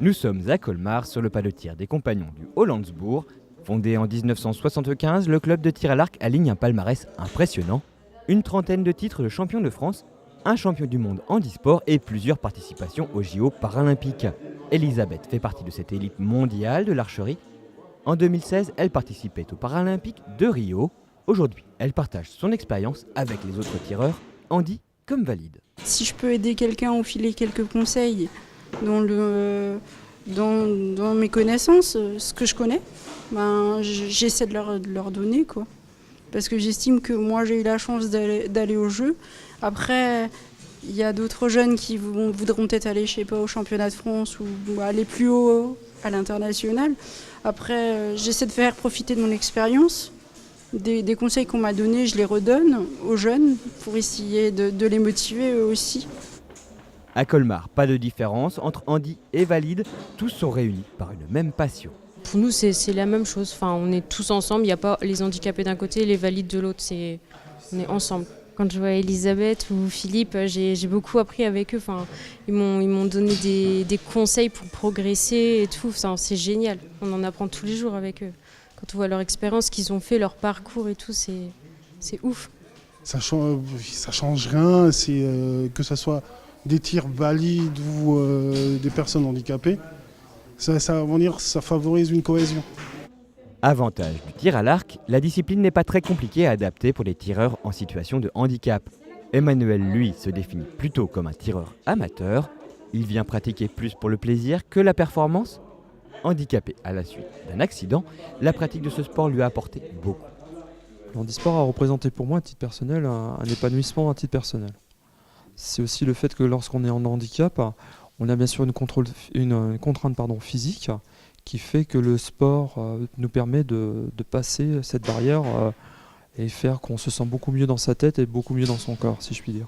Nous sommes à Colmar, sur le pas de tir des compagnons du Hollandsbourg. Fondé en 1975, le club de tir à l'arc aligne un palmarès impressionnant. Une trentaine de titres de champion de France, un champion du monde handisport et plusieurs participations aux JO paralympiques. Elisabeth fait partie de cette élite mondiale de l'archerie. En 2016, elle participait aux Paralympiques de Rio. Aujourd'hui, elle partage son expérience avec les autres tireurs, handi comme valide. Si je peux aider quelqu'un ou filer quelques conseils dans mes connaissances, ce que je connais, j'essaie de leur donner, quoi. Parce que j'estime que moi j'ai eu la chance d'aller au jeu. Après, il y a d'autres jeunes qui voudront peut-être aller, je sais pas, au championnat de France ou aller plus haut à l'international. Après, j'essaie de faire profiter de mon expérience. Des conseils qu'on m'a donnés, je les redonne aux jeunes pour essayer de les motiver eux aussi. À Colmar, pas de différence entre handi et valide, tous sont réunis par une même passion. Pour nous, c'est la même chose. Enfin, on est tous ensemble. Il n'y a pas les handicapés d'un côté et les valides de l'autre. On est ensemble. Quand je vois Elisabeth ou Philippe, j'ai beaucoup appris avec eux. Enfin, ils m'ont donné des conseils pour progresser et tout. Enfin, c'est génial. On en apprend tous les jours avec eux. Quand on voit leur expérience, qu'ils ont fait, leur parcours et tout, c'est ouf. Ça change rien, que ce soit des tirs valides ou des personnes handicapées. Ça favorise une cohésion. Avantage du tir à l'arc, la discipline n'est pas très compliquée à adapter pour les tireurs en situation de handicap. Emmanuel, lui, se définit plutôt comme un tireur amateur. Il vient pratiquer plus pour le plaisir que la performance. Handicapé à la suite d'un accident, la pratique de ce sport lui a apporté beaucoup. Le handisport a représenté pour moi à titre personnel un épanouissement à titre personnel. C'est aussi le fait que lorsqu'on est en handicap, on a bien sûr une contrainte physique qui fait que le sport nous permet de passer cette barrière et faire qu'on se sent beaucoup mieux dans sa tête et beaucoup mieux dans son corps, si je puis dire.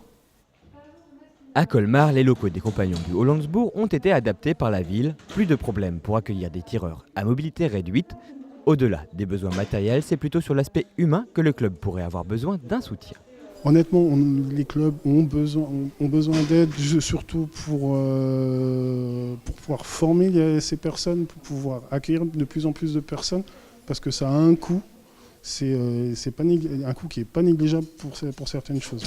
À Colmar, les locaux des compagnons du Hollandsbourg ont été adaptés par la ville. Plus de problèmes pour accueillir des tireurs à mobilité réduite. Au-delà des besoins matériels, c'est plutôt sur l'aspect humain que le club pourrait avoir besoin d'un soutien. Honnêtement, les clubs ont besoin d'aide, surtout pour pouvoir former ces personnes, pour pouvoir accueillir de plus en plus de personnes, parce que ça a un coût. C'est un coût qui n'est pas négligeable pour certaines choses.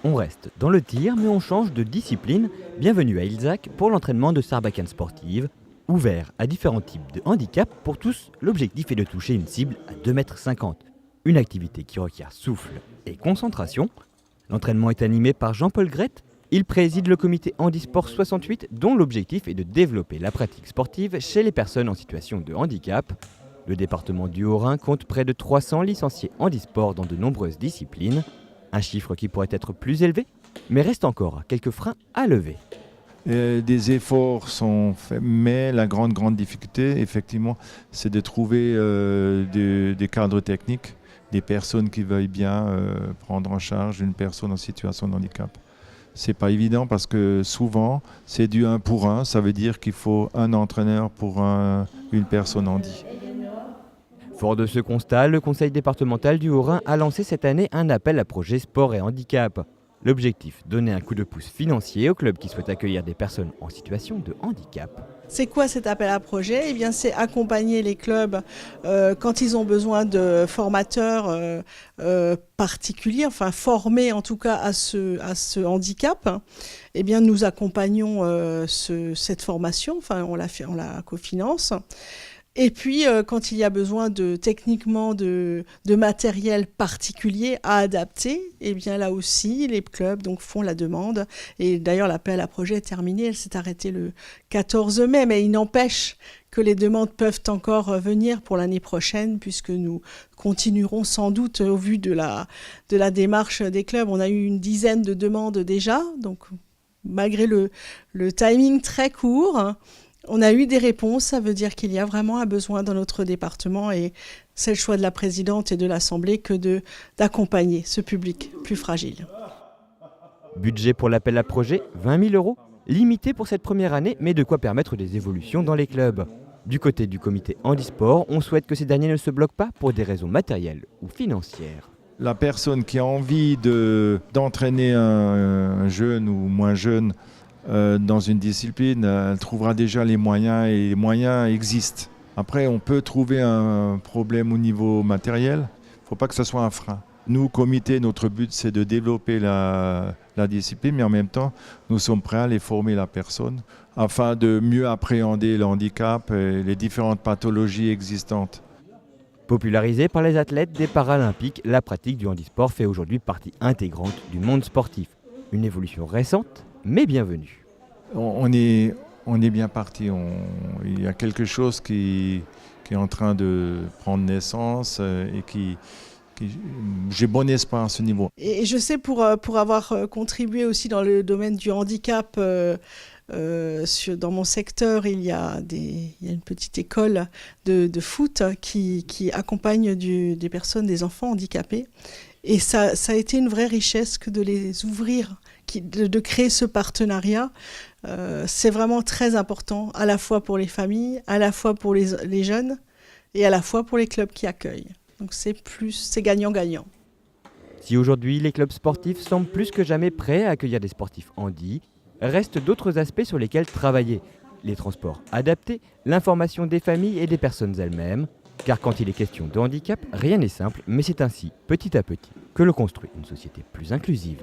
On reste dans le tir, mais on change de discipline. Bienvenue à Ilzac pour l'entraînement de Sarbacane sportive. Ouvert à différents types de handicap, pour tous, l'objectif est de toucher une cible à 2,50 m. Une activité qui requiert souffle et concentration. L'entraînement est animé par Jean-Paul Grette. Il préside le comité Handisport 68, dont l'objectif est de développer la pratique sportive chez les personnes en situation de handicap. Le département du Haut-Rhin compte près de 300 licenciés handisport dans de nombreuses disciplines. Un chiffre qui pourrait être plus élevé, mais reste encore quelques freins à lever. Des efforts sont faits, mais la grande difficulté, effectivement, c'est de trouver des cadres techniques, des personnes qui veuillent bien prendre en charge une personne en situation de handicap. C'est pas évident parce que souvent, c'est du 1 pour 1, ça veut dire qu'il faut un entraîneur pour une personne handi. Fort de ce constat, le conseil départemental du Haut-Rhin a lancé cette année un appel à projet sport et handicap. L'objectif, donner un coup de pouce financier aux clubs qui souhaitent accueillir des personnes en situation de handicap. C'est quoi cet appel à projet ? Eh bien, c'est accompagner les clubs quand ils ont besoin de formateurs particuliers, enfin formés en tout cas à ce handicap. Eh bien, nous accompagnons cette formation, enfin on la cofinance. Et puis, quand il y a besoin techniquement de matériel particulier à adapter, eh bien là aussi, les clubs font la demande. Et d'ailleurs, l'appel à projet est terminé. Elle s'est arrêtée le 14 mai. Mais il n'empêche que les demandes peuvent encore venir pour l'année prochaine, puisque nous continuerons sans doute au vu de la démarche des clubs. On a eu une dizaine de demandes déjà. Donc, malgré le timing très court, on a eu des réponses, ça veut dire qu'il y a vraiment un besoin dans notre département et c'est le choix de la présidente et de l'Assemblée que d'accompagner ce public plus fragile. Budget pour l'appel à projet, 20 000 €, limité pour cette première année, mais de quoi permettre des évolutions dans les clubs. Du côté du comité handisport, on souhaite que ces derniers ne se bloquent pas pour des raisons matérielles ou financières. La personne qui a envie d'entraîner un jeune ou moins jeune dans une discipline, elle trouvera déjà les moyens et les moyens existent. Après, on peut trouver un problème au niveau matériel. Il ne faut pas que ce soit un frein. Nous, comité, notre but, c'est de développer la discipline, mais en même temps, nous sommes prêts à aller former la personne afin de mieux appréhender le handicap et les différentes pathologies existantes. Popularisée par les athlètes des Paralympiques, la pratique du handisport fait aujourd'hui partie intégrante du monde sportif. Une évolution récente, mais bienvenue. On est bien parti. Il y a quelque chose qui est en train de prendre naissance et j'ai bon espoir à ce niveau. Et je sais pour avoir contribué aussi dans le domaine du handicap, dans mon secteur, il y a une petite école de foot qui accompagne des personnes, des enfants handicapés. Et ça a été une vraie richesse que de les ouvrir, de créer ce partenariat. C'est vraiment très important, à la fois pour les familles, à la fois pour les jeunes et à la fois pour les clubs qui accueillent. Donc c'est gagnant-gagnant. Si aujourd'hui les clubs sportifs semblent plus que jamais prêts à accueillir des sportifs handi, restent d'autres aspects sur lesquels travailler. Les transports adaptés, l'information des familles et des personnes elles-mêmes. Car quand il est question de handicap, rien n'est simple, mais c'est ainsi, petit à petit, que l'on construit une société plus inclusive.